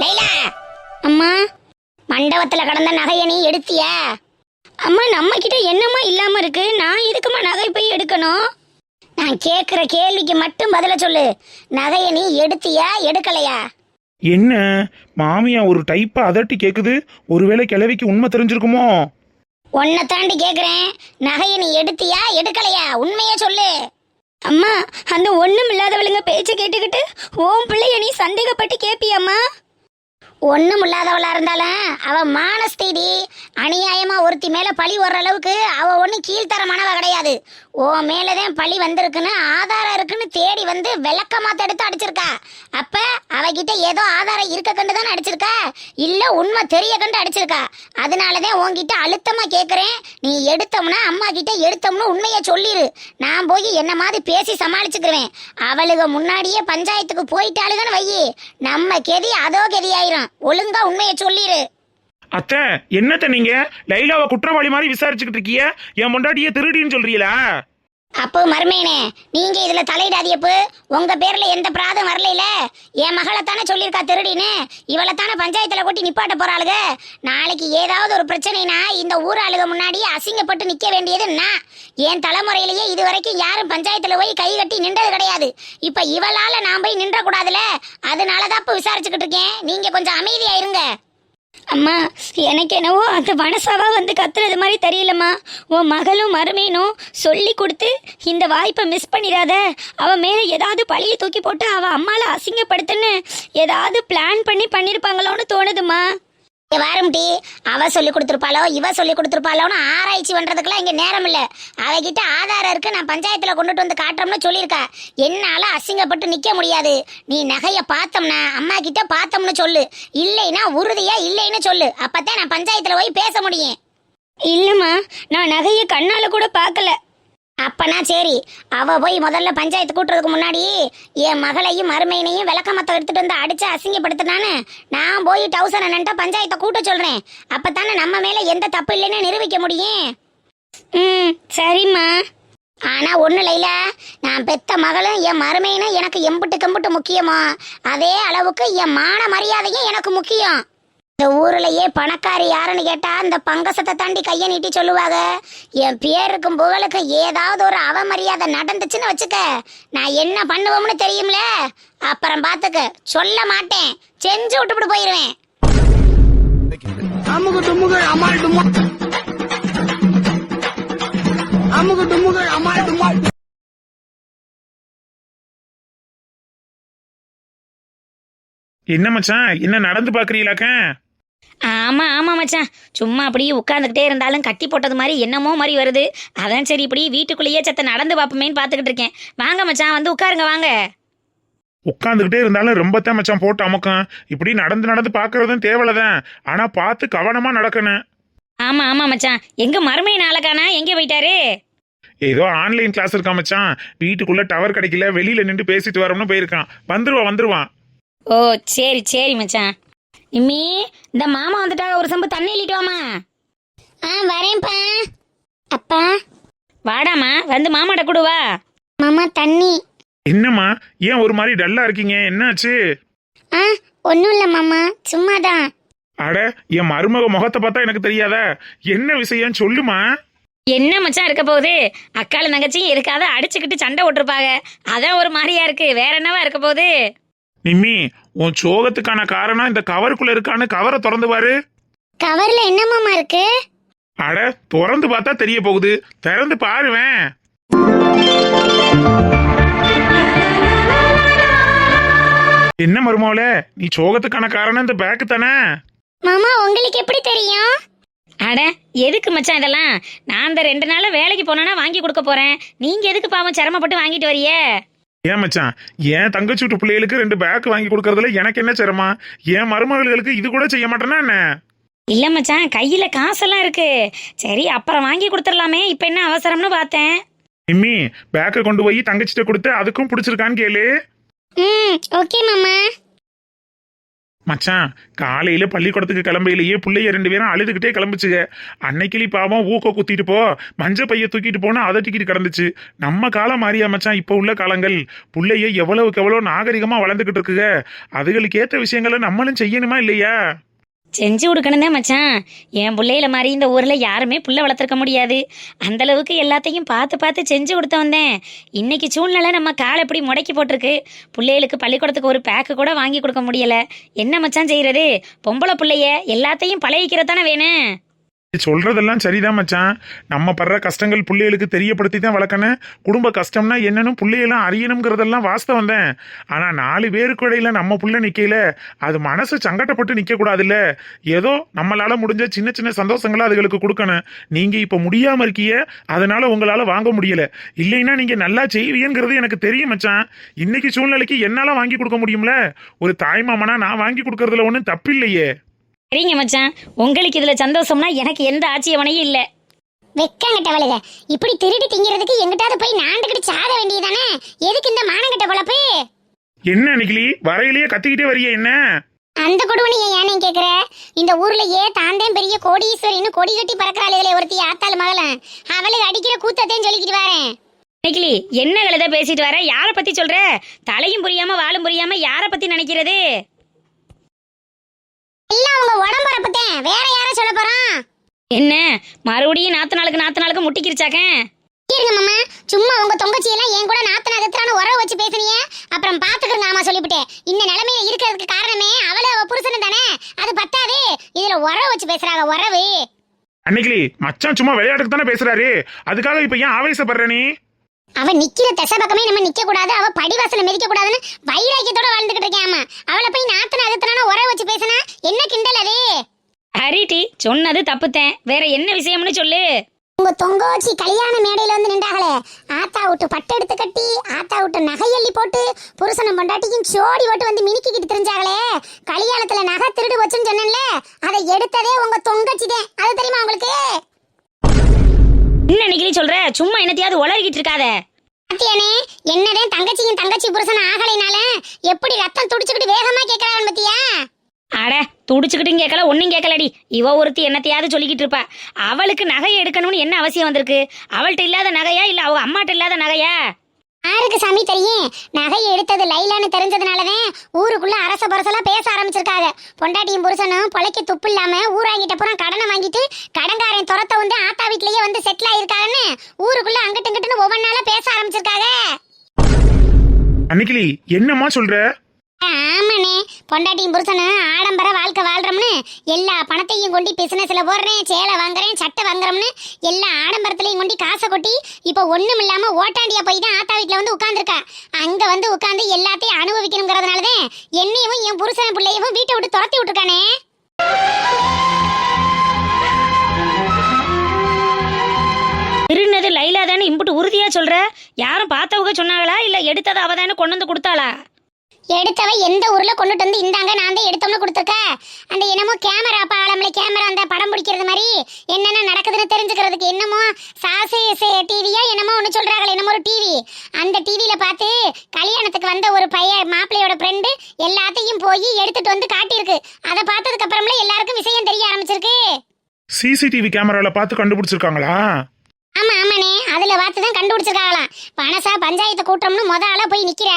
லைலா. அம்மா, மண்டபத்துல கடந்த நகையை நீ எடுத்தியா? அம்மா, நம்ம கிட்ட என்னம்மா இல்லாம இருக்கு? நான் எதுக்குமா நகை போய் எடுக்கணும்? நான் கேக்குற கேள்விக்கு மட்டும் பதில சொல்லு. நகையை நீ எடுத்தியா எடுக்கலையா? என்ன மாமியா ஒரு டைப்பா அதட்டி கேக்குது? ஒருவேளை கிழவிக்கு உண்மை தெரிஞ்சிருக்குமோ? உன்னை தாண்டி கேக்குறேன். நகையை நீ எடுத்தியா எடுக்கலையா? உண்மையே சொல்லு. அம்மா, அந்த ஒண்ணும் இல்லாதவளுங்க பேச்ச கேட்டுக்கிட்டு ஓம் பிள்ளைய நீ சந்தேகப்பட்டு கேப்பியம்மா? ஒண்ணும் இல்லாதவளா இருந்தாலும் அவ மானஸ்தீடி. அநியாயமா ஒருத்தி மேல பழி வர்ற அளவுக்கு அவ ஒண்ணு கீழ்த்தரமானவ கிடையாது. ஓ மேலதான் பழி வந்திருக்குன்னு ஆதாரம் இருக்குன்னு தேடி வந்து விளக்கமாத்த எடுத்து அடிச்சிருக்கா. அப்ப அவகிட்ட ஏதோ ஆதாரம் இருக்க கண்டு தானே அடிச்சிருக்கா, இல்ல உண்மை தெரிய கண்டு அடிச்சிருக்கா. அதனாலதான் உன்கிட்ட அழுத்தமா கேக்குறேன். நீ எடுத்தோம்னா அம்மா கிட்ட எடுத்தோம்னு உண்மைய சொல்லிரு. நான் போய் என்ன மாதிரி பேசி சமாளிச்சுக்குவேன். அவளுக முன்னாடியே பஞ்சாயத்துக்கு போயிட்டாளுகன்னு வையி, நம்ம கெதி அதோ கெதி ஆயிரும். ஒழுங்கா உண்மையை சொல்லிரு. அத்தை, என்னத்த நீங்க லைலாவை குற்றவாளி மாதிரி விசாரிச்சுக்கிட்டு இருக்கீங்க? என் முண்டாட்டியே திருடின்னு சொல்றீங்களா? அப்போ மருமேனே, நீங்க இதுல தலையிடாதியப்பு. உங்க பேர்ல எந்த பிராதம் வரல. என் மகளை தானே சொல்லியிருக்கா திருடின்னு. இவளை தானே பஞ்சாயத்துல கொட்டி நிப்பாட்ட போறாளுக. நாளைக்கு ஏதாவது ஒரு பிரச்சனைனா இந்த ஊராளுக முன்னாடி அசிங்கப்பட்டு நிக்க வேண்டியது நான். என் தலைமுறையிலேயே இது வரைக்கும் யாரும் பஞ்சாயத்துல போய் கை கட்டி நின்றது கிடையாது. இப்ப இவளால நான் போய் நின்ற கூடாதுல, அதனாலதான் இப்ப விசாரிச்சுக்கிட்டு இருக்கேன். நீங்க கொஞ்சம் அமைதியா இருங்க. அம்மா, எனக்கு என்னவோ அந்த வனசாவா வந்து கத்துறது மாதிரி தெரியலம்மா. உன் மகளும் மருமேனும் சொல்லி கொடுத்து இந்த வாய்ப்பை மிஸ் பண்ணிடாத. அவன் மேலே ஏதாவது பழியை தூக்கி போட்டு அவள் அம்மாவை அசிங்கப்படுத்துன்னு ஏதாவது பிளான் பண்ணியிருப்பாங்களோன்னு தோணுதுமா. வாரம்டி, அவ சொல்லி கொடுத்துருப்பாளோ இவ சொல்லி கொடுத்துருப்பாளோன்னு ஆராய்ச்சி பண்றதுக்குலாம் இங்க நேரம் இல்ல. அவகிட்ட ஆதாரம் இருக்கு, நான் பஞ்சாயத்துல கொண்டுட்டு வந்து காட்டுறோம்னு சொல்லியிருக்கா. என்னால அசிங்கப்பட்டு நிக்க முடியாது. நீ நகைய பார்த்தோம்னா அம்மா கிட்ட பார்த்தோம்னு சொல்லு, இல்லைன்னா உறுதியா இல்லைன்னு சொல்லு. அப்பதான் நான் பஞ்சாயத்துல போய் பேச முடியும். இல்லம்மா, நான் நகைய கண்ணால கூட பார்க்கல. அப்பனா சரி, அவ போய் முதல்ல பஞ்சாயத்து கூட்டுறதுக்கு முன்னாடி என் மகளையும் மருமையினையும் விளக்கமத்த எடுத்துட்டு வந்து அடிச்சு அசிங்கப்படுத்தினான்னு நான் போய் டவுசன் அண்ணன்ட்ட பஞ்சாயத்தை கூட்ட சொல்றேன். அப்பதானே நம்ம மேல எந்த தப்பு இல்லைன்னு நிரூபிக்க முடியும். சரிம்மா. ஆனா ஒண்ணு லைலா, நான் பெத்த மகளும் என் மருமையினும் எனக்கு எம்புட்டு கம்புட்டு முக்கியமோ அதே அளவுக்கு என் மான மரியாதையும் எனக்கு முக்கியம். இந்த ஊர்லயே பணக்காரி யாருன்னு கேட்டா அந்த பங்கசத்தை தாண்டி கைய நீட்டி சொல்லுவாங்க. என் பேருக்கும் புகழுக்கும் ஏதாவது ஒரு அவமரியாதை நடந்துச்சுன்னு வச்சுக்க, நான் என்ன பண்ணுவோம்னு தெரியும்ல. அப்புறம் பாத்துக்க, சொல்ல மாட்டேன், செஞ்சு விட்டுவிட்டு போயிருவேன். என்ன மச்சான், என்ன நடந்து பாக்குறீங்களாக்க? ஆமா ஆமா மச்சான், சும்மா அப்படியே உட்காந்துக்கிட்டே இருந்தாலும் கட்டி போட்டது மாதிரி என்னமோ மாதிரி வருது. அதான் சரி இப்படி வீட்டுக்குள்ளேயே சத்த நடந்து பார்ப்போமேன்னு பார்த்துக்கிட்டு இருக்கேன். வாங்க மச்சான், வந்து உட்காருங்க வாங்க. உட்காந்துக்கிட்டே இருந்தாலும் ரொம்ப தான் மச்சான் போட்டு அமுக்கம். இப்படி நடந்து நடந்து பாக்குறதும் தேவையில்லதான், ஆனா பார்த்து கவனமா நடக்கணும். ஆமா ஆமா மச்சான், எங்க மருமை நாளைக்கானா எங்கே போயிட்டாரு? ஏதோ ஆன்லைன் கிளாஸ் இருக்கா மச்சான், வீட்டுக்குள்ள டவர் கிடைக்கல, வெளியில நின்று பேசிட்டு வரோம்னு போயிருக்கான். வந்துருவான். ஓ சரி சரி மச்சான். இம்மி, இந்த மாமா வந்துட்டாங்க, ஒரு சம்பு தண்ணி இல்லிட்டு வாமா. வரேன்ப்பா. அப்பா வாடாமா, வந்து மாமாட்ட கொடுவா. மாமா தண்ணி. என்னம்மா, ஏன் ஒரு மாதிரி டல்லா இருக்கீங்க? என்னாச்சு? ஒன்னும் இல்ல மாமா, சும்மாதான். அட, என் மருமக முகத்தை பார்த்தா எனக்கு தெரியாத? என்ன விஷயம் சொல்லுமா. என்ன மச்சான் இருக்க போகுது? அக்கால தங்கச்சியும் இருக்காத அடிச்சுக்கிட்டு சண்டை ஓட்டிருப்பாங்க, அதான் ஒரு மாதிரியா இருக்கு. வேற என்னவா இருக்க போகுது? நிம்மி, உன் சோகத்துக்கான காரணம் இந்த கவருக்குள்ள இருக்கான்னு கவரை திறந்து பாரு. கவர்ல என்ன மாமா இருக்கு? அட, திறந்து பார்த்தா தெரிய போகுது, திறந்து பாருவேன். என்ன மருமவளே, நீ சோகத்துக்கான காரணம் இந்த பேக்கு தானே? மாமா, உங்களுக்கு எப்படி தெரியும்? அட, எதுக்கு மச்சான் இதெல்லாம்? நான் இந்த 2 நாள்ல வேலைக்கு போனேன்னா வாங்கி கொடுக்க போறேன். நீங்க எதுக்கு பாவம் சிரமப்பட்டு வாங்கிட்டு வரியே? ஏன் மச்சான், என் தங்கச்சி வீட்டு பிள்ளைகளுக்கு 2 பேக் வாங்கி கொடுக்கறதுல எனக்கு என்ன சிரமம்? என் மருமகளுக்கு இது கூட செய்ய மாட்டேன்னா என்ன? இல்ல மச்சான், கையில காசெல்லாம் இருக்கு. சரி அப்புறம் வாங்கி கொடுத்துடலாமே, இப்ப என்ன அவசரம்னு பார்த்தேன். நிம்மி, பேக்கை கொண்டு போய் தங்கச்சிட்ட கொடுத்து அதுக்கும் பிடிச்சிருக்கான்னு கேளு. ஓகே மாமா. மச்சான், காலையில பள்ளிக்கூடத்துக்கு கிளம்பையிலேயே பிள்ளைய 2 பேரும் அழுதுகிட்டே கிளம்புச்சுங்க. அன்னைக்கிளி பாவம் ஊக்க குத்திட்டு போ, மஞ்ச பைய தூக்கிட்டு போனா அதட்டிக்கிட்டு கிடந்துச்சு. நம்ம காலம் மாறியா மச்சான்? இப்ப உள்ள காலங்கள் பிள்ளைய எவ்வளவுக்கு எவ்வளவு நாகரிகமா வளர்ந்துகிட்டு இருக்குங்க. அதுகளுக்கு ஏற்ற விஷயங்களை நம்மளும் செய்யணுமா இல்லையா? செஞ்சு கொடுக்கணும் தான் மச்சான். என் பிள்ளையில மாதிரி இந்த ஊரில் யாருமே புள்ள வளர்த்துருக்க முடியாது. அந்த அளவுக்கு எல்லாத்தையும் பார்த்து பார்த்து செஞ்சு கொடுத்து வந்தேன். இன்னைக்கு சூழ்நிலை நம்ம காலை எப்படி முடக்கி போட்டிருக்கு. பிள்ளைகளுக்கு பள்ளிக்கூடத்துக்கு ஒரு பேக்கு கூட வாங்கி கொடுக்க முடியல. என்ன மச்சான் செய்யறது? பொம்பளை பிள்ளைய எல்லாத்தையும் பழகிக்கிறதானே வேணும். சொல்றதெல்லாம் சரிதான் மச்சான். நம்ம படுற கஷ்டங்கள் பிள்ளைகளுக்கு தெரியப்படுத்தி தான் வளர்க்கணும். குடும்ப கஷ்டம்னா என்னன்னு பிள்ளையெல்லாம் அறியணுங்கிறதெல்லாம் வாஸ்தவம் தான். ஆனா 4 பேருக்கு இடையில நம்ம புள்ள நிக்கையில அது மனசு சங்கடப்பட்டு நிக்க கூடாதுல்ல. ஏதோ நம்மளால முடிஞ்ச சின்ன சின்ன சந்தோஷங்களை அதுகளுக்கு கொடுக்கணும். நீங்க இப்ப முடியாம இருக்கீங்க, அதனால உங்களால வாங்க முடியல. இல்லைன்னா நீங்க நல்லா செய்வீங்கிறது எனக்கு தெரியும் மச்சான். இன்னைக்கு சூழ்நிலைக்கு என்னால வாங்கி கொடுக்க முடியும்ல. ஒரு தாய்மாமனா நான் வாங்கி கொடுக்கறதுல ஒன்றும் தப்பு இல்லையே. சரிங்க மச்சான், உங்களுக்கு இதுல சந்தோஷம்னா எனக்கு எந்த ஆட்சேபனையும் இல்லை. வெக்கங்கட்டவளுக, இப்படி திருடி திங்கிறதுக்கு எங்கிட்டாவது போய் நாண்டுகிட்டு சாக வேண்டியதானே? எதுக்கு இந்த மானங்கட்ட பொழப்பு? என்ன அன்னைக்கிளி வரையிலேயே கத்திக்கிட்டே வரிய என்ன? அந்த கொடுவனி ஏன்னு கேக்குற? இந்த ஊர்லயே தாந்தேன் பெரிய கோடீஸ்வரின்னு கொடி கட்டி பறக்கிறாளுகளே ஒருத்தி ஆத்தாள் மகளன். அவளுக்கு அடிக்கிற கூத்தத்தையும் சொல்லிக்கிட்டு வரேன். நிக்கிலி, என்ன கழுத பேசிட்டு வர? யாரை பத்தி சொல்ற? தலையும் புரியாம வாழும் புரியாம யாரை பத்தி நினைக்கிறது? எல்லாம் உங்க உடம்புறப்பத்தேன், வேற யார சொல்ல போறான்? என்ன மறுபடியும் நாத்து நாளுக்கு முட்டிக்கிருச்சாக்க? இருங்க மாமா, சும்மா உங்க தொங்கச்சி எல்லாம் என் கூட நாத்து நகத்திரான உறவு வச்சு பேசுறீங்க. அப்புறம் பாத்துக்கிறங்க ஆமா சொல்லிவிட்டேன். இந்த நிலைமையில இருக்கிறதுக்கு காரணமே அவள புருஷன் தானே. அது பத்தாது, இதுல உறவு வச்சு பேசுறாங்க. உறவு அன்னைக்கிளி மச்சான் சும்மா விளையாட்டுக்கு தானே பேசுறாரு. அதுக்காக இப்ப ஏன் ஆவேசப்படுற நீ? அவ நிக்கிற திசை பக்கமே நம்ம நிக்க கூடாது, அவ படிவாசல மிதிக்க கூடாதுன்னு வைராக்கியத்தோட வாழ்ந்துகிட்டு இருக்கேன். ஆமா, அவளை போய் நாத்து நகத்திரான உறவு வச்சு பேசினா என்ன கிண்டல் அது? ஹரிட்டி சொன்னது தப்புத்தேன். வேற என்ன விஷயம்னு சொல்லு. உங்க தொங்கோச்சி கல்யாண மேடையில வந்து நின்றாங்களே, ஆத்தா விட்டு பட்டு எடுத்து கட்டி, ஆத்தா விட்டு நகையள்ளி போட்டு, புருஷனும் பொண்டாட்டிக்கும் சோடி போட்டு வந்து மினுக்கிட்டு தெரிஞ்சாங்களே, கல்யாணத்துல நகை திருடு வச்சுன்னு சொன்னேன்ல, அதை எடுத்ததே உங்க தொங்கச்சி தான். அது தெரியுமா உங்களுக்கு? என்ன நிக்கிலி சொல்ற? சும்மா என்னத்தையாவது உளறிக்கிட்டு இருக்காத. பாத்தியானே, என்னதான் தங்கச்சியும் தங்கச்சி புருஷன் ஆகலைனால எப்படி ரத்தம் துடிச்சுக்கிட்டு வேகமா கேட்கறாங்க பத்தியா? அட, துடிச்சுக்கிட்டும் கேட்கல, ஒன்னும் கேட்கலடி. இவ ஒருத்தி என்னத்தையாவது சொல்லிக்கிட்டு இருப்பா. அவளுக்கு நகை எடுக்கணும்னு என்ன அவசியம் வந்திருக்கு? அவள்கிட்ட இல்லாத நகையா இல்ல அவங்க அம்மாட்ட இல்லாத நகையா? யாருக்கு சாமி தெரியும்? நகையை எடுத்தது லைலான்னு தெரிஞ்சதுனாலதான் ஊருக்குள்ள அரச பரசலா பேச ஆரம்பிச்சிருக்காங்க. பொண்டாட்டியும் புருஷனும் பொழைக்க துப்பு இல்லாம ஊராங்கிட்ட பூரா கடனை வாங்கிட்டு கடன்காரன் துரத்த வந்து ஆத்தா வீட்லயே வந்து செட்டில் ஆயிருக்காங்கன்னு ஊருக்குள்ள அங்கிட்டு இங்கிட்டுன்னு ஒவ்வொன்னால பேச ஆரம்பிச்சிருக்காங்க. அன்னைக்கிளி என்னம்மா சொல்ற? ஆமாண்ணே, பொண்டாட்டியும் புருஷனும் ஆடம்பர வாழ்க்கை வாழ்றோம்னு எல்லா பணத்தையும் கொண்டு பிசினஸ்ல போடுறேன், சேலை வாங்குறேன், சட்டை வாங்குறோம்னு எல்லா ஆடம்பரத்திலையும் கொண்டு காசை கொட்டி இப்போ ஒண்ணும் இல்லாம ஓட்டாண்டியா போய் தான் ஆத்தா வீட்டுல வந்து உட்கார்ந்துருக்கா. அங்க வந்து உட்கார்ந்து எல்லாத்தையும் அனுபவிக்கணுங்கிறதுனாலதான் என்னையும் என் புருஷன் பிள்ளையவும் வீட்டை விட்டு துரத்தி விட்டுருக்கானே. திருநது லைலா தானே இம்புட்டு உறுதியா சொல்ற? யாரும் பார்த்தவங்க சொன்னாங்களா இல்ல எடுத்ததை அவ தானே கொண்டு வந்து கொடுத்தாளா? எடுத்தவ எந்த ஊர்ல கொண்டுட்டு வந்து இந்தாங்க நான் தான் எடுத்தோம்னு கொடுத்துருக்க. அந்த என்னமோ கேமரா பாலம்ல கேமரா அந்த படம் பிடிக்கிறது மாதிரி என்னென்ன நடக்குதுன்னு தெரிஞ்சுக்கிறதுக்கு என்னமோ சாசே டிவியா என்னமோ ஒன்று சொல்றாங்களே, என்னமோ ஒரு டிவி. அந்த டிவியில பார்த்து கல்யாணத்துக்கு வந்த ஒரு பையன் மாப்பிள்ளையோட ஃப்ரெண்டு எல்லாத்தையும் போய் எடுத்துட்டு வந்து காட்டியிருக்கு. அதை பார்த்ததுக்கு அப்புறம்ல எல்லாருக்கும் விஷயம் தெரிய ஆரம்பிச்சிருக்கு. சிசிடிவி கேமரால பார்த்து கண்டுபிடிச்சிருக்காங்களா? ஆமா ஆமாண்ணே, அதுல பார்த்துதான் கண்டுபிடிச்சிருக்காங்களாம். பணசா பஞ்சாயத்தை கூட்டம்னு ஆளா போய் நிக்கிற.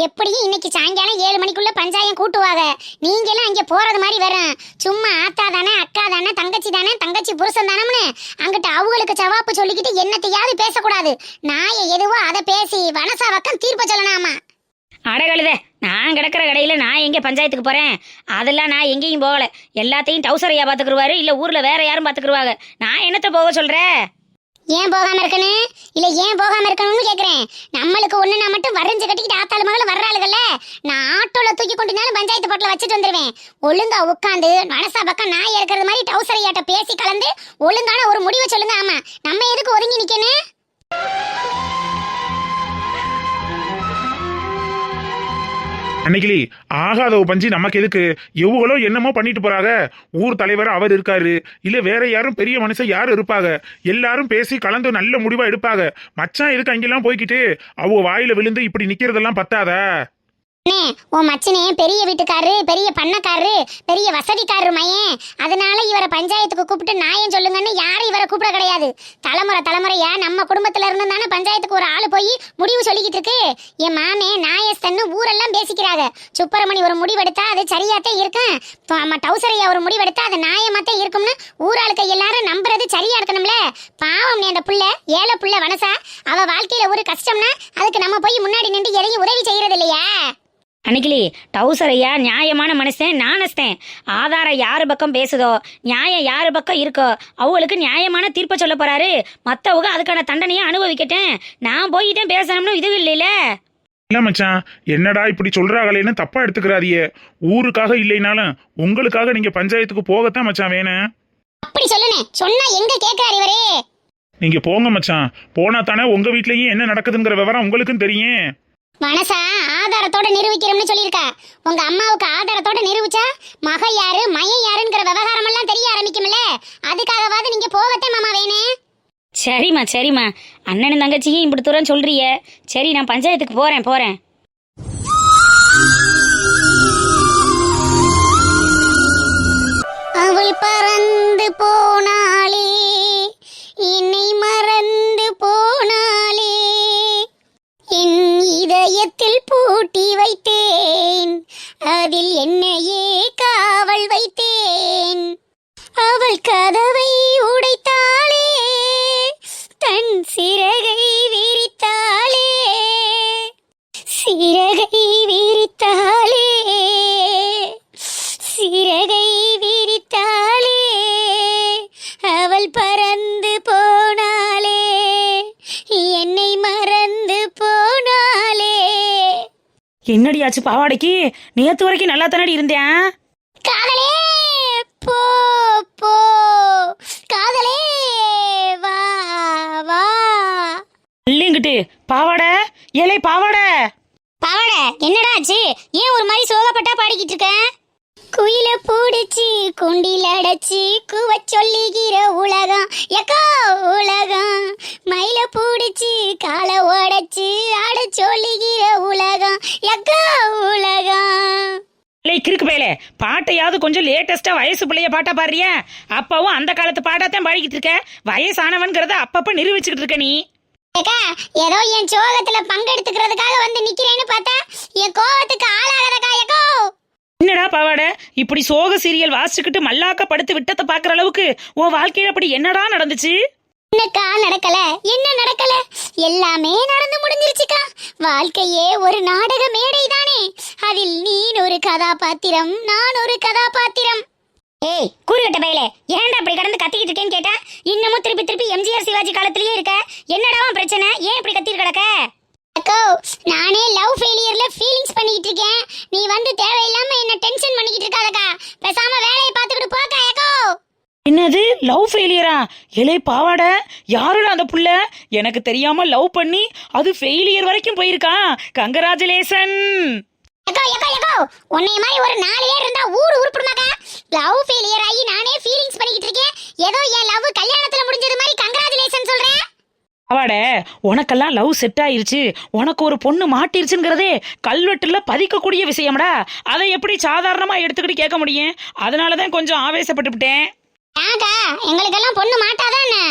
எப்படியும் இன்னைக்கு சாயங்காலம் 7 மணிக்குள்ள பஞ்சாயம் கூட்டுவாங்க. நீங்களும் அங்க போறது மாதிரி வரும். சும்மா ஆத்தா தானே, அக்கா தானே, தங்கச்சி தானே, தங்கச்சி புருஷன் தானம்னு அங்கிட்ட அவங்களுக்கு ஜவாப்பு சொல்லிக்கிட்டு என்னத்தையாவது பேசக்கூடாது. நாய எதுவோ அதை பேசி வனசா பக்கம் தீர்ப்பு சொல்லணாமா. அடகழுத, நான் கிடக்கிற கடையில நான் எங்க பஞ்சாயத்துக்கு போறேன்? அதெல்லாம் நான் எங்கேயும் போகல. எல்லாத்தையும் டவுசரையா பாத்துக்குருவாரு, இல்ல ஊர்ல வேற யாரும் பாத்துக்குருவாங்க. நான் என்னத்த போக சொல்றேன்? ஏன் போகாம இருக்கணும்? இல்ல ஏன் போகாம இருக்கணும்னு கேக்குறேன். நம்மளுக்கு ஒண்ணுனா மட்டும் வரைஞ்சு கட்டிக்கிட்டு ஆத்தாள் மகள வர்றாளுகள்ல, நான் ஆட்டோல தூக்கி கொண்டுனாலும் பஞ்சாயத்து போட்டில் வச்சுட்டு வந்துருவேன். ஒழுங்கா உட்காந்து மனசா பக்கம் நாய் இருக்கிறது மாதிரி டவுசரையாட்ட பேசி கலந்து ஒழுங்கான ஒரு முடிவை சொல்லுங்க. ஆமா, நம்ம எதுக்கு ஒதுங்கி நிக்கணும்? அன்னைக்கிளி ஆகாதவ பஞ்சி நமக்கு எதுக்கு? எவ்வளோ என்னமோ பண்ணிட்டு போறாங்க. ஊர் தலைவர் அவர் இருக்காரு, இல்ல வேற யாரும் பெரிய மனுஷன் யாரும் இருப்பாங்க. எல்லாரும் பேசி கலந்து நல்ல முடிவா எடுப்பாங்க. மச்சான் எதுக்கு அங்கெல்லாம் போய்கிட்டு அவங்க வாயில விழுந்து இப்படி நிக்கிறதெல்லாம் பத்தாதா? அண்ணே, உன் மச்சனே பெரிய வீட்டுக்காரரு, பெரிய பண்ணக்காரரு, பெரிய வசதிக்காரரு மையன். அதனால இவரை பஞ்சாயத்துக்கு கூப்பிட்டு நாயம் சொல்லுங்கன்னு யாரும் இவரை கூப்பிட கிடையாது. தலைமுறையா நம்ம குடும்பத்துல இருந்து தானே பஞ்சாயத்துக்கு ஒரு ஆளு போய் முடிவு சொல்லிக்கிட்டு இருக்கு. என் மாமே நாயஸ்தன்னு ஊரெல்லாம் பேசிக்கிறாங்க. சுப்பிரமணி ஒரு முடிவெடுத்தா அது சரியாத்தான் இருக்கும், நம்ம டவுசரையா ஒரு முடிவெடுத்தா அது நியாயமாத்தான் இருக்கும்னு ஊராளுக்கு எல்லாரும் நம்புறது சரியா இருக்கணும்ல. பாவம் அந்த புள்ள, ஏழை புள்ள வனசா, அவ வாழ்க்கையில ஒரு கஷ்டம்னா அதுக்கு நம்ம போய் முன்னாடி நின்று எதையும் உதவி செய்யறது இல்லையா? அன்னைக்கிளி டவுசரையா நியாயமான மனுஷன் நானஸ்தேன். ஆதாரம் யாரு பக்கம் பேசுதோ, நியாயம் யாரு பக்கம் இருக்கோ அவங்களுக்கு நியாயமான தீர்ப்பை சொல்ல போறாரு. மற்றவங்க அதுக்கான தண்டனையை அனுபவிக்கட்டேன். நான் போயிட்டேன் பேசணும்னு இது இல்லைல்ல. இல்ல மச்சான், என்னடா இப்படி சொல்றாங்களேன்னு தப்பா எடுத்துக்கிறாதியே. ஊருக்காக இல்லைனாலும் உங்களுக்காக நீங்க பஞ்சாயத்துக்கு போகத்தான் மச்சான் வேணும். அப்படி சொல்லுனே, சொன்னா எங்க கேக்குறாரு இவரே? நீங்க போங்க மச்சான், போனா தானே உங்க வீட்லயும் என்ன நடக்குதுங்கிற விவரம் உங்களுக்கும் தெரியும். மனசா ஆதாரத்தோட நிரூபிக்கிறோம்னு சொல்லியிருக்கா. உங்க அம்மாவுக்கு ஆதாரத்தோட நிரூபிச்சா மக யாரு மையம் யாருங்கிற விவகாரம் எல்லாம் தெரிய ஆரம்பிக்கும்ல. அதுக்காகவாது நீங்க போவத்தே மாமா வேணே. சரிம்மா அண்ணனும் தங்கச்சியும் இப்படி தூரம் சொல்றிய. சரி, நான் பஞ்சாயத்துக்கு போறேன். அவள் பறந்து போனாளே, என்னை மறந்து போனாளே, என் இதயத்தில் பூட்டி வைத்தேன், அதில் என்னையே காவல் வைத்தேன். அவள் கதவை உடைத்தாளே, தன் சிறகை விரித்தாளே, சிறகை விரித்தாளே, சிறகை விரித்தாளே, அவள் பறந்து போனாளே, என்னை மறந்து போனாளே. என்னடியாச்சு பாவாடைக்கு? நேத்து வரைக்கும் நல்லா தானடி இருந்தேன். காதலே போ போ, காதலே வா வா. இல்லைங்கிட்டு பாவாடை, ஏலே பாவாடை. பாவாடை என்னடா ஆச்சு? ஏன் ஒரு மாதிரி சோகப்பட்டா பாடிக்கிட்டு இருக்க? குயில பூடிச்சு குண்டில் அடைச்சு குவ சொல்லுகிற உலகம் எக்கோ உலகம், மயில பூடிச்சு காலை உடைச்சு ஆட சொல்லுகிற உலகம் எக்கோ உலகம். இல்லை கிறுக்கு பயலே, பாட்டையாவது கொஞ்சம் லேட்டஸ்டா வயசு பிள்ளைய பாட்டா பாடுறியா? அப்பவும் அந்த காலத்து பாட்டாத்தான் பாடிக்கிட்டு இருக்க. வயசானவன்கிறத அப்பப்ப நிரூபிச்சுக்கிட்டு இருக்க நீ. ஏக்கா, ஏதோ என் சோகத்துல பங்கெடுத்துக்கிறதுக்காக வந்து நிக்கிறேன்னு பார்த்தா என் கோவத்துக்கு ஆளாகதக்கா. எக்கோ என்னடா பாவாடை, இப்படி சோக சீரியல் வாசிச்சுக்கிட்டு மல்லாக்க படுத்து விட்டத்தை பாக்குற அளவுக்கு உன் வாழ்க்கையில அப்படி என்னடா நடந்துச்சு? என்னக்கா நடக்கல? என்ன நடக்கல? எல்லாமே நடந்து முடிஞ்சிருச்சுக்கா. வாழ்க்கையே ஒரு நாடக மேடை தானே, அதில் நீ ஒரு கதாபாத்திரம், நான் ஒரு கதாபாத்திரம். ஏய் கூறுகட்ட பயலே, ஏன்டா அப்படி கடந்து கத்திக்கிட்டு இருக்கேன்னு கேட்டா இன்னமும் திருப்பி எம்ஜிஆர் சிவாஜி காலத்திலேயே இருக்க. என்னடா பிரச்சனை? ஏன் இப்படி கத்திட்டு கிடக்க? அக்கோ, நானே லவ் ஃபெயிலியர்ல ஃபீலிங்ஸ் பண்ணிக்கிட்டு இருக்கேன். நீ வந்து தேவையில்லாம என்ன டென்ஷன் பண்ணிக்கிட்டு இருக்காதக்கா. பேசாம வேலையை பார்த்துக்கிட்டு போக்கா. அக்கோ என்னது லவ் ஃபெயிலியரா? இலே பாவாடை, யாருடா அந்த புள்ள? எனக்கு தெரியாம லவ் பண்ணி அது ஃபெயிலியர் வரைக்கும் போயிருக்கான். கங்கராச்சுலேஷன். எக்கோ எக்கோ எக்கோ, உன்னை மாதிரி ஒரு 4 பேர் இருந்தா ஊரு உருப்பிடுமாக்கா. லவ் ஃபெயிலியர் ஆகி நானே ஃபீலிங்ஸ் பண்ணிக்கிட்டு இருக்கேன். ஏதோ என் லவ் கல்யாணத்துல முடிஞ்சது மாதிரி கங்கராச்சுலேஷன் சொல்றேன். பாவாடை, உனக்கெல்லாம் லவ் செட் ஆயிருச்சு, உனக்கு ஒரு பொண்ணு மாட்டிருச்சுங்கிறதே கல்வெட்டுல பதிக்கக்கூடிய விஷயம்டா. அதை எப்படி சாதாரணமா எடுத்துக்கிட்டு கேட்க முடியும்? அதனாலதான் கொஞ்சம் ஆவேசப்பட்டுவிட்டேன். ஆகா, எங்களுக்கெல்லாம் பொண்ணு மாட்டாதானே?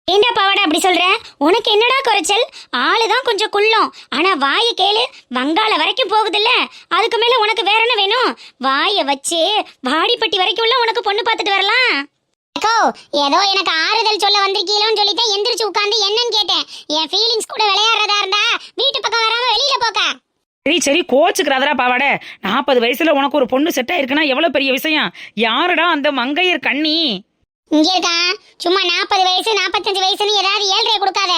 ஏண்டா பாவாடா அப்படி சொல்ற? உனக்கு என்னடா குறைச்சல்? ஆளுதான் கொஞ்சம் குள்ளம், ஆனா வாயை கேளு வங்காள வரைக்கும் போகுதுல்ல. அதுக்கு மேல உனக்கு வேற என்ன வேணும்? வாயை வச்சு வாடிப்பட்டி வரைக்கும் உள்ள உனக்கு பொண்ணு பார்த்துட்டு வரலாம். அக்கோ, ஏதோ எனக்கு ஆறுதல் சொல்ல வந்திருக்கீங்களோன்னு சொல்லிட்டு எந்திரிச்சு உட்காந்து என்னன்னு கேட்டேன். என் ஃபீலிங்ஸ் கூட விளையாடுறதா இருந்தா வீட்டு பக்கம் வராம வெளியில போக்கா. சரி கோச்சுக்கிறதரா பாவாடை. 40 வயசுல உனக்கு ஒரு பொண்ணு செட் ஆயிருக்குன்னா எவ்வளவு பெரிய விஷயம். யாருடா அந்த மங்கையர் கண்ணி? இங்க இருக்கா, சும்மா 40 வயசு 45 வயசுன்னு ஏதாவது 7.5 கொடுக்காத.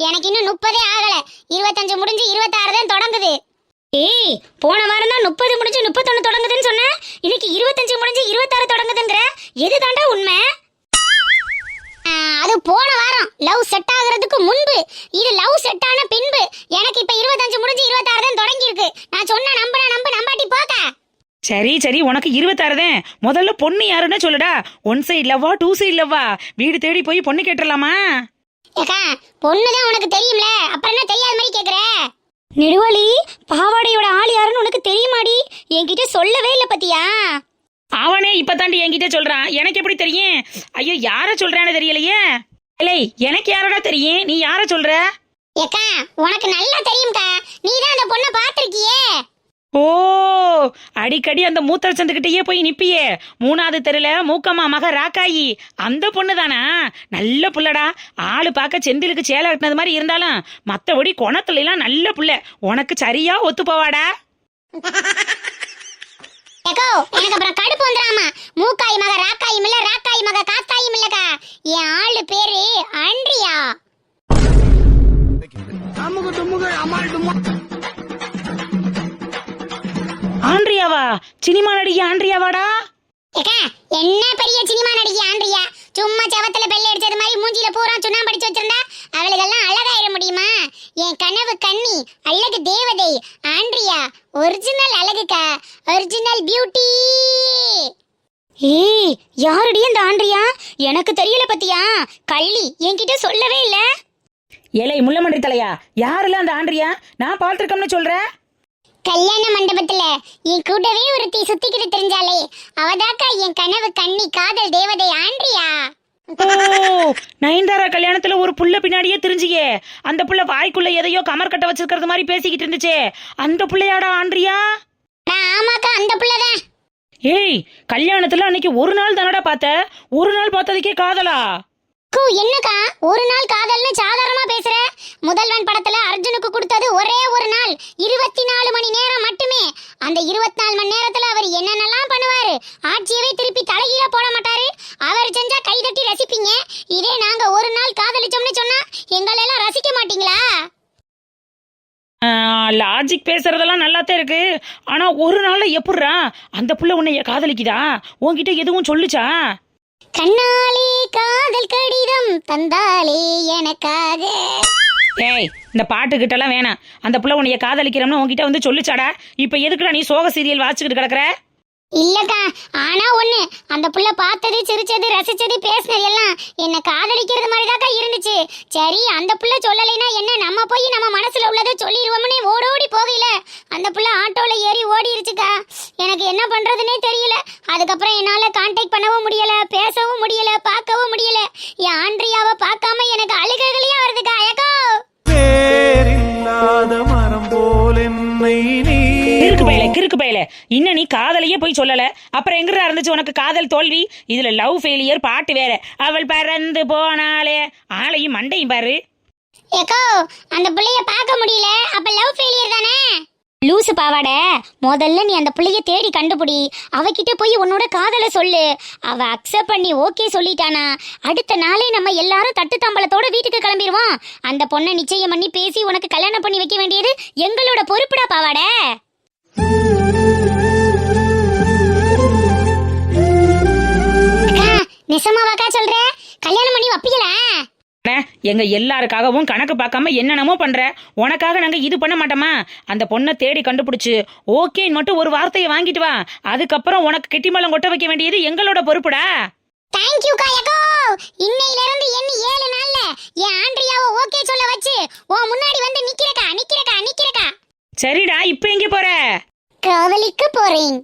எனக்கு இன்னும் 30 ஆகல. 25 முடிஞ்சு 26 தான் தொடங்குது. ஏய், போன வாரம் தான் 30 முடிஞ்சு 31 தொடங்குதுன்னு சொன்ன. இன்னைக்கு 25 முடிஞ்சு 26 தொடங்குதுங்கற. எதுதாண்டா உண்மை? அது போன வாரம் லவ் செட் ஆகிறதுக்கு முன்பு. இது லவ் செட் ஆன பின்பு. எனக்கு இப்ப 25 முடிஞ்சு 26 தான் தொடங்கி இருக்கு. நான் சொன்ன நம்பாட்டி போக்க. சரி உனக்கு 26 தான். முதல்ல பொண்ணு யாருன்னு சொல்லுடா. 1 சைடு லவ்வா 2 சைடு லவ்வா? வீடு தேடி போய் பொண்ணு கேட்டுடலாமா? ஏக்கா, பொண்ணுதான் உனக்கு தெரியும்ல, அப்புறம் என்ன தெரியாத மாதிரி கேக்குற? நெடுவாளி, பாவாடையோட ஆள் யாருன்னு உனக்கு தெரியுமா? என்கிட்ட சொல்லவே இல்லை பத்தியா? அவனே இப்பதாண்டி என்கிட்ட சொல்றான். எனக்கு எப்படி தெரியும்? ஐயோ, யார சொல்றான்னு தெரியலையே. இல்லை, எனக்கு யாரடா தெரியும்? நீ யார சொல்ற? ஏக்கா உனக்கு நல்லா தெரியும்க்கா, நீ தான் அந்த பொண்ணை பார்த்திருக்கியே. ஓ, அடிக்கடி அந்த மூத்தர் சந்துக்கிட்டயே போய் நிப்பியே, 3வது தெருல மூக்கம்மா மக ராக்காயி, அந்த பொண்ணு தானா? நல்ல புள்ளடா. ஆளு பார்க்க செந்திலுக்கு சேலை கட்டினது மாதிரி இருந்தாலும் மத்தபடி குணத்துல எல்லாம் நல்ல புள்ள. உனக்கு சரியா ஒத்து போவாடா. ஏக்கோ எனக்கு அப்புறம் கடுப்பு வந்துடாமா. மூக்காய் மக ராக்காயும் இல்ல, ராக்காய் மக காத்தாயும் இல்லக்கா. என் ஆளு பேரு ஆண்ட்ரியா. ஆண்ட்ரியாவா? சினிமா நடிகை ஆண்ட்ரியாவாடா? ஏக்கா என்ன பெரிய சினிமா நடிகை ஆண்ட்ரியா? சும்மா செவத்துல பெல்ல அடிச்சது மாதிரி மூஞ்சில பூரா சுண்ணாம்பு அடிச்சு வச்சிருந்தா அவளுக்கெல்லாம் அழகாயிர முடியுமா? என் கனவு கண்ணி, அழகு தேவதை ஆண்ட்ரியா. ஒரிஜினல் அழகுக்கா, ஒரிஜினல் பியூட்டி. ஏய், யாருடி அந்த ஆண்ட்ரியா? எனக்கு தெரியல பத்தியா? கள்ளி என்கிட்ட சொல்லவே இல்ல. ஏலை முள்ளமன்றி தலையா, யாருல அந்த ஆண்ட்ரியா? நான் பார்த்திருக்கோம்னு சொல்றேன். கல்யாண மண்டபத்துல என் கூடவே ஒருத்தி சுத்திக்கிட்டு தெரிஞ்சாலே அவதாக்கா என் கனவு கண்ணி, காதல் தேவதை ஆண்ட்ரியா. ஓ, நயன்தாரா கல்யாணத்துல ஒரு புள்ள பின்னாடியே தெரிஞ்சியே. அந்த புள்ள வாய்க்குள்ள எதையோ கமர் கட்ட வச்சிருக்கிறது மாதிரி பேசிக்கிட்டு இருந்துச்சே, அந்த புள்ளையாடா ஆண்ட்ரியா? ஆமாக்கா, அந்த புள்ளதான். ஏய், கல்யாணத்துல அன்னைக்கு ஒரு நாள் தானடா பார்த்த? ஒரு நாள் பார்த்ததுக்கே காதலா? என்னக்கா ஒரு நாள் காதல்னு சாதாரணமா பேசுற? முதல்வன் படத்துல அர்ஜுனுக்கு கொடுத்தது ஒரே ஒரு நாள், 24 மணி நேரம் மட்டுமே. அந்த 24 மணி நேரத்துல அவர் என்னென்னலாம் பண்ணுவாரு? ஆட்சியவே திருப்பி தலைகீழ போட மாட்டாரு. அவர் செஞ்சா கைதட்டி ரசிப்பீங்க. இதே நாங்க ஒரு நாள் காதலிச்சோம்னு சொன்னா எங்களெல்லாம் ரசிக்க மாட்டீங்களா? லாஜிக் பேசுறதெல்லாம் நல்லாத்தான் இருக்கு. ஆனா ஒரு நாள்ல எப்படிரா அந்த புள்ள உன்னைய காதலிக்குதா? உன்கிட்ட எதுவும் சொல்லுச்சா? கண்ணாலே காதல் கடிதம் தந்தாலே எனக்காக. ஏய், இந்த பாட்டுக்கிட்ட எல்லாம் வேணாம். அந்த புள்ள உன்னைய காதலிக்கிறோம்னு உன்கிட்ட வந்து சொல்லுச்சாடா? இப்ப எதுக்குடா நீ சோக சீரியல் வாசிச்சுக்கிட்டு கிடக்குற? இல்லக்கா, ஆனா ஒண்ணு, அந்த புள்ள பார்த்தது, சிரிச்சது, ரசிச்சது, பேசினது எல்லாம் என்ன காதலிக்கிறது மாதிரிதாக்கா இருந்துச்சு. சரி, அந்த புள்ள சொல்லலைன்னா என்ன, நம்ம போய் நம்ம மனசுல உள்ளதை சொல்லிடுவோம்னே ஓடோடி போகல. அந்த புள்ள ஆட்டோல ஏறி ஓடிருச்சுக்கா. எனக்கு என்ன பண்றதுன்னே தெரியல. அதுக்கப்புறம் என்னால கான்டாக்ட் பண்ணவும் முடியல, பேசவும் முடியல, பார்க்கவும் முடியல. என் ஆண்ட்ரியாவை பார்க்காம எனக்கு அழுகைகளையா வருதுக்கா. அழகோ பேரில்லாத மரம் போல் என்னை நீ கிறுக்கு பயல, இன்னும் நீ காதலையே போய் சொல்லல. அப்புறம் எங்கடா இருந்துச்சு உனக்கு காதல் தோல்வி? இதுல லவ் ஃபெயிலியர் பாட்டு வேற. அவள் பறந்து போனாலே, ஆளையும் மண்டையும் பாரு. ஏக்கோ அந்த புள்ளைய பார்க்க முடியல, அப்ப லவ் ஃபெயிலியர் தானே? லூசு பாவாட, முதல்ல நீ அந்த புள்ளைய தேடி கண்டுபிடி. அவகிட்ட போய் உன்னோட காதலை சொல்லு. அவ அக்செப்ட் பண்ணி ஓகே சொல்லிட்டானா அடுத்த நாளே நம்ம எல்லாரும் தட்டு தம்பளத்தோட வீட்டுக்கு கிளம்பிடுவோம். அந்த பொண்ணை நிச்சயம் பண்ணி பேசி உனக்கு கல்யாணம் பண்ணி வைக்க வேண்டியது எங்களோட பொறுப்புடா பாவாட. நிசமாவாக்கா சொல்ற? கல்யாணம் பண்ணி வப்பீங்களா? எங்க எல்லாருக்காகவும் கணக்கு பார்க்காம என்னென்னமோ பண்ற. உனக்காக நாங்க இது பண்ண மாட்டோமா? அந்த பொண்ணை தேடி கண்டுபிடிச்சு ஓகேன்னு மட்டும் ஒரு வார்த்தையை வாங்கிட்டு வா. அதுக்கப்புறம் உனக்கு கெட்டிமலம் கொட்ட வைக்க வேண்டியது எங்களோட பொறுப்புடா. தேங்க்யூ காயகோ. இன்னையில இருந்து எண்ணி 7 நாள்ல என் ஆண்ட்ரியாவை ஓகே சொல்ல வச்சு உன் முன்னாடி வந்து நிக்கிறக்கா. சரிடா, இப்ப எங்க போற? காதலிக்க போறேன்.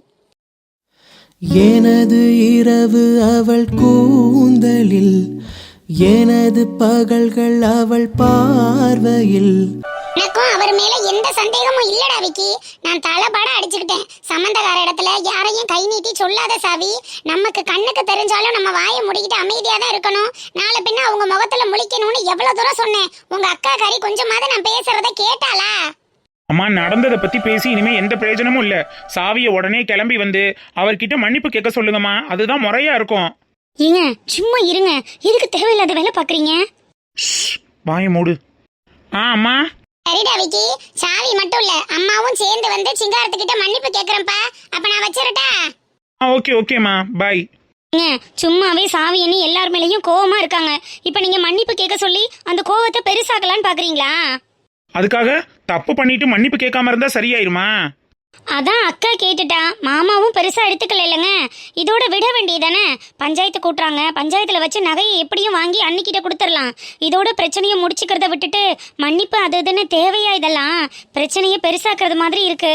எனது இரவு அவள் கூந்தலில், எனது பகல்கள் அவள் பார்வையில். எனக்கும் அவர் மேல எந்த சந்தேகமும் இல்லடா விக்கி. நான் தலைபாட அடிச்சுக்கிட்டேன். சம்பந்தக்கார இடத்துல யாரையும் கை நீட்டி சொல்லாத சாவி. நமக்கு கண்ணுக்கு தெரிஞ்சாலும் நம்ம வாயை முடிக்கிட்டு அமைதியா தான் இருக்கணும். நாளை பின்ன அவங்க முகத்துல முழிக்கணும்னு எவ்வளவு தூரம் சொன்னேன். உங்க அக்கா காரி கொஞ்சமாவது நான் பேசுறத கேட்டாளா? அம்மா, நடந்ததை பத்தி பேசி இனிமே எந்த பிரயோஜனமும் இல்ல. சாவியை உடனே கிளம்பி வந்து அவர்கிட்ட மன்னிப்பு கேட்க சொல்லுங்கம்மா. அதுதான் முறையா இருக்கும். ஏங்க சும்மா இருங்க, எதுக்கு தேவையில்லாத வேலை பாக்குறீங்க? வாயை மூடு. அம்மா. சரிடா விக்கி, சாவி மட்டும் இல்ல அம்மாவும் சேர்ந்து வந்து சிங்காரத்துக்கிட்ட மன்னிப்பு கேக்குறேன்ப்பா. அப்ப நான் வச்சிரட்டா? ஓகேம்மா, பாய். சும்மாவே சாவி என்ன எல்லார் மேலயும் கோவமா இருக்காங்க. இப்ப நீங்க மன்னிப்பு கேட்க சொல்லி அந்த கோவத்தை பெருசாக்கலான்னு பாக்குறீங்களா? அதுக்காக தப்பு பண்ணிட்டு மன்னிப்பு கேட்காம இருந்தா சரியாயிருமா? அதான் அக்கா கேட்டுட்டா, மாமாவும் பெருசா எடுத்துக்கல இல்லைங்க. இதோட விட வேண்டியதானே? பஞ்சாயத்து கூட்டுறாங்க, பஞ்சாயத்துல வச்சு நகையை எப்படியும் வாங்கி அன்னிக்கிட்ட கொடுத்துடலாம். இதோட பிரச்சனையை முடிச்சுக்கிறத விட்டுட்டு மன்னிப்பு அது இதுன்னு தேவையா? இதெல்லாம் பிரச்சனையை பெருசாக்குறது மாதிரி இருக்கு.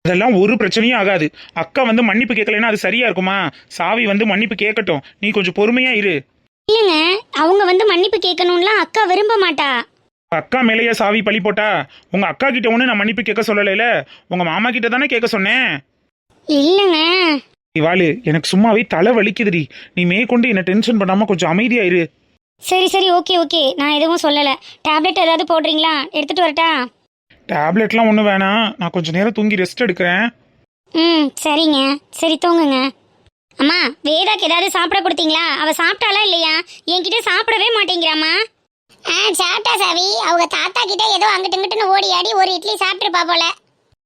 அதெல்லாம் ஒரு பிரச்சனையும் ஆகாது. அக்கா வந்து மன்னிப்பு கேட்கலைன்னா அது சரியா இருக்குமா? சாவி வந்து மன்னிப்பு கேட்கட்டும், நீ கொஞ்சம் பொறுமையா இரு. இல்லைங்க, அவங்க வந்து மன்னிப்பு கேட்கணும்லாம் அக்கா விரும்ப மாட்டா. அக்கா மேலேயே சாவி பழி போட்டா? உங்க அக்கா கிட்ட ஒண்ணு நான் மன்னிப்பு கேட்க சொல்லலைல, உங்க மாமா கிட்ட தானே கேட்க சொன்னேன். இல்லைங்க. இவாளு எனக்கு சும்மாவே தலை வலிக்குதுடி. நீ மேற்கொண்டு என்ன டென்ஷன் பண்ணாம கொஞ்சம் அமைதியா இரு. சரி சரி, ஓகே ஓகே, நான் எதுவும் சொல்லலை. டேப்லெட் ஏதாவது போடுறீங்களா? எடுத்துட்டு வரட்டா? டேப்லெட்லாம் ஒன்றும் வேணாம், நான் கொஞ்சம் நேரம் தூங்கி ரெஸ்ட் எடுக்கிறேன். ம் சரிங்க, சரி தூங்குங்க. அம்மா, வேதாக்கு ஏதாவது சாப்பிட கொடுத்தீங்களா? அவ சாப்பிட்டாளா இல்லையா? என்கிட்ட சாப்பிடவே மாட்டேங்கிறாமா. சாப்பிட்டா சாவி. அவங்க தாத்தா கிட்ட ஏதோ அங்கிட்டு இங்கிட்டுன்னு ஓடி ஆடி ஒரு இட்லி சாப்பிட்டுருப்பா போல.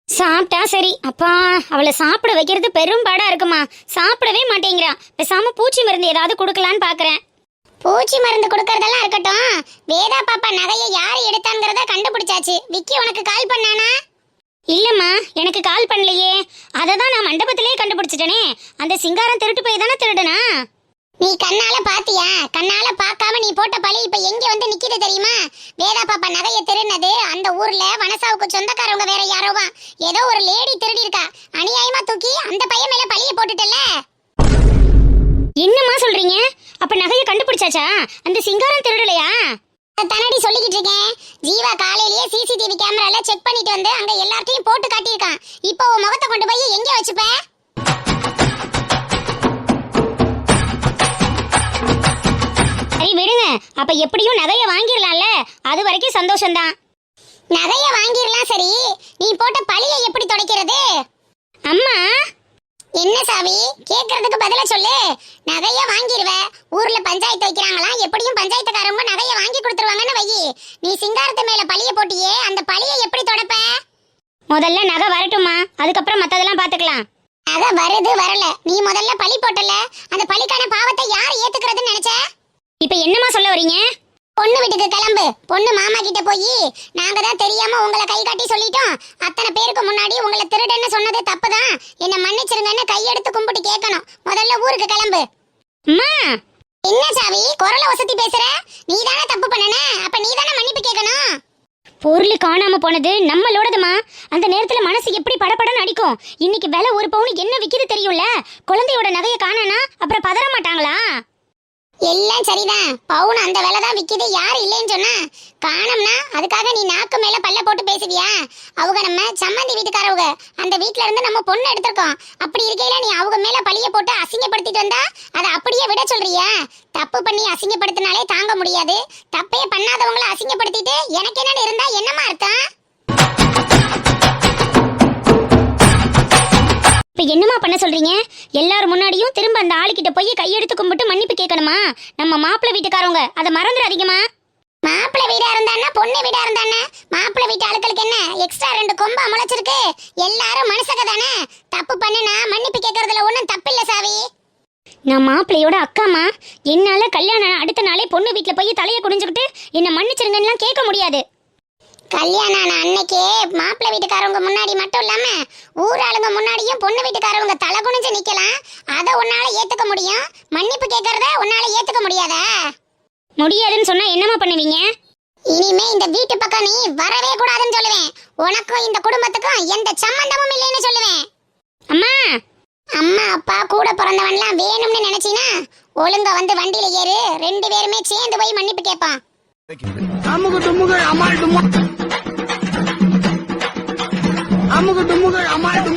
சாப்பிட்டா சரி. அப்பா, அவளை சாப்பிட வைக்கிறது பெரும்பாடா இருக்குமா. சாப்பிடவே மாட்டேங்கிறா. பேசாம பூச்சி மருந்து ஏதாவது கொடுக்கலான்னு பாக்குறேன். பூச்சி மருந்து கொடுக்கறதெல்லாம் இருக்கட்டும், வேதா பாப்பா நகையை யாரு எடுத்தாங்கிறத கண்டுபிடிச்சாச்சு. விக்கி உனக்கு கால் பண்ணானா? இல்லம்மா, எனக்கு கால் பண்ணலையே. அதை தான் நான் மண்டபத்திலே கண்டுபிடிச்சிட்டேனே. அந்த சிங்காரம் திருட்டு போய் தானே திருடுனா. நீ கண்ணால பாத்தியா? கண்ணால பார்க்காம நீ போட்ட பழி இப்ப எங்க வந்து நிக்குது தெரியுமா? வேதா பாப்பா நகையை திருடினது அந்த ஊர்ல வனசாவுக்கு சொந்தக்காரவங்க வேற யாரோவா. ஏதோ ஒரு லேடி திருடி இருக்கா. அநியாயமா தூக்கி அந்த பையன் மேல பழிய போட்டுட்டல. என்னம்மா சொல்றீங்க? அப்ப நகையை கண்டுபிடிச்சாச்சா? அந்த சிங்காரம் திருடலையா? தன்னடி சொல்லிக்கிட்டு இருக்கேன். ஜீவா காலையிலேயே சிசிடிவி கேமரால செக் பண்ணிட்டு வந்து அங்க எல்லார்ட்டையும் போட்டு காட்டியிருக்கான். இப்போ உன் முகத்தை கொண்டு போய் எங்க வச்சுப்ப? சரி விடுங்க. அப்ப எப்படியும் நகையை வாங்கிடலாம்ல. அது வரைக்கும் சந்தோஷம்தான். நகைய வாங்கிடலாம் சரி, நீ போட்ட பழிய எப்படி துடைக்கிறது? அம்மா, என்ன சாவி? கேக்குறதுக்கு பதிலா சொல்லு. நகைய வாங்கிடுவ. ஊர்ல பஞ்சாயத்து வைக்கிறாங்களா, எப்படியும் பஞ்சாயத்துக்காரங்க நகைய வாங்கி கொடுத்துருவாங்கன்னு வை. நீ சிங்காரத்து மேல பழிய போட்டியே, அந்த பழிய எப்படி தொடப்ப? முதல்ல நகை வரட்டுமா, அதுக்கப்புறம் மத்ததெல்லாம் பாத்துக்கலாம். நகை வருது வரல, நீ முதல்ல பழி போட்டல. அந்த பழிக்கான பாவத்தை யார் ஏத்துக்கிறதுன்னு நினைச்ச? இப்ப என்னம்மா சொல்ல வரீங்க? பொண்ணு வீட்டுக்கு கிளம்பு. பொண்ணு மாமா கிட்ட போய் நாங்க தான் தெரியாம உங்களை கை காட்டி சொல்லிட்டோம், அத்தனை பேருக்கு முன்னாடி உங்களை திருடன்னு சொன்னது தப்புதான், என்ன மன்னிச்சிருங்கன்னு கையெடுத்து கும்பிட்டு கேட்கணும். முதல்ல ஊருக்கு கிளம்பு. அம்மா, என்ன சாவி குரல வசதி பேசுற? நீ தானே தப்பு பண்ணன, அப்ப நீ தானே மன்னிப்பு கேட்கணும். பொருள் காணாம போனது நம்மளோடதுமா. அந்த நேரத்துல மனசு எப்படி படபடன்னு அடிக்கும். இன்னைக்கு விலை ஒரு பவுன் என்ன விக்குது தெரியும்ல. குழந்தையோட நகையை காணானா அப்புறம் பதற மாட்டாங்களா? எல்லாம் சரிதான், பவுன் அந்த விலை தான் விக்குது, யாரு இல்லைன்னு சொன்னா? காணோம்னா அதுக்காக நீ நாக்கு மேல பல்ல போட்டு பேசுவியா? அவங்க நம்ம சம்மந்தி வீட்டுக்காரவங்க, அந்த வீட்ல இருந்து நம்ம பொண்ணு எடுத்திருக்கோம். அப்படி இருக்கையில நீ அவங்க மேல பழிய போட்டு அசிங்கப்படுத்திட்டு வந்தா அதை அப்படியே விட சொல்றியா? தப்பு பண்ணி அசிங்கப்படுத்தினாலே தாங்க முடியாது, தப்பே பண்ணாதவங்கள அசிங்கப்படுத்திட்டு எனக்கு என்னன்னு இருந்தா என்னமா அர்த்தம்? இப்ப என்னமா பண்ண சொல்றீங்க? எல்லாரும் முன்னாடியும் திரும்ப அந்த ஆளுகிட்ட போய் கையெடுத்து கும்பிட்டு மன்னிப்பு கேட்கணுமா? நம்ம மாப்பிள்ளை வீட்டுக்காரவங்க, அதை மறந்துடாதீங்கம்மா. மாப்பிள்ளை வீடா இருந்தானா பொண்ணு வீடா இருந்தானா? மாப்பிள்ளை வீட்டு ஆட்களுக்கு என்ன எக்ஸ்ட்ரா 2 கொம்பா முளைச்சிருக்கு? எல்லாரும் மனுஷங்க தானே. தப்பு பண்ணுனா மன்னிப்பு கேட்கறதுல ஒன்றும் தப்பு இல்ல சாவி. நான் மாப்பிள்ளையோட அக்காமா. என்னால கல்யாணம் அடுத்த நாளே பொண்ணு வீட்டுல போய் தலையை குடிஞ்சுக்கிட்டு என்ன மன்னிச்சிருங்கன்னா கேட்க முடியாது. கல்யாணம் ஆன அன்னைக்கே மாப்பிள்ளை வீட்டுக்காரவங்க முன்னாடி மட்டும் இல்லாம ஊர் ஆளுங்க முன்னாடியும் பொண்ணு வீட்டுக்காரவங்க தலை குனிஞ்சு நிக்கலாம். அதை உன்னால ஏத்துக்க முடியும், மன்னிப்பு கேட்கறத உன்னால ஏத்துக்க முடியாதா? முடியாதுன்னு சொன்னா என்னமா பண்ணுவீங்க? இனிமே இந்த வீட்டு பக்கம் நீ வரவே கூடாதுன்னு சொல்லுவேன். உனக்கும் இந்த குடும்பத்துக்கும் எந்த சம்பந்தமும் இல்லைன்னு சொல்லுவேன். அம்மா, அம்மா அப்பா கூட பிறந்தவன்லாம் வேணும்னு நினைச்சினா ஒழுங்கா வந்து வண்டியில ஏறு, 2 பேருமே சேர்ந்து போய் மன்னிப்பு கேட்பான். அமுகு டுமுகள் அமால் டுமா அமுகு டுமுகள் அமால் டுமா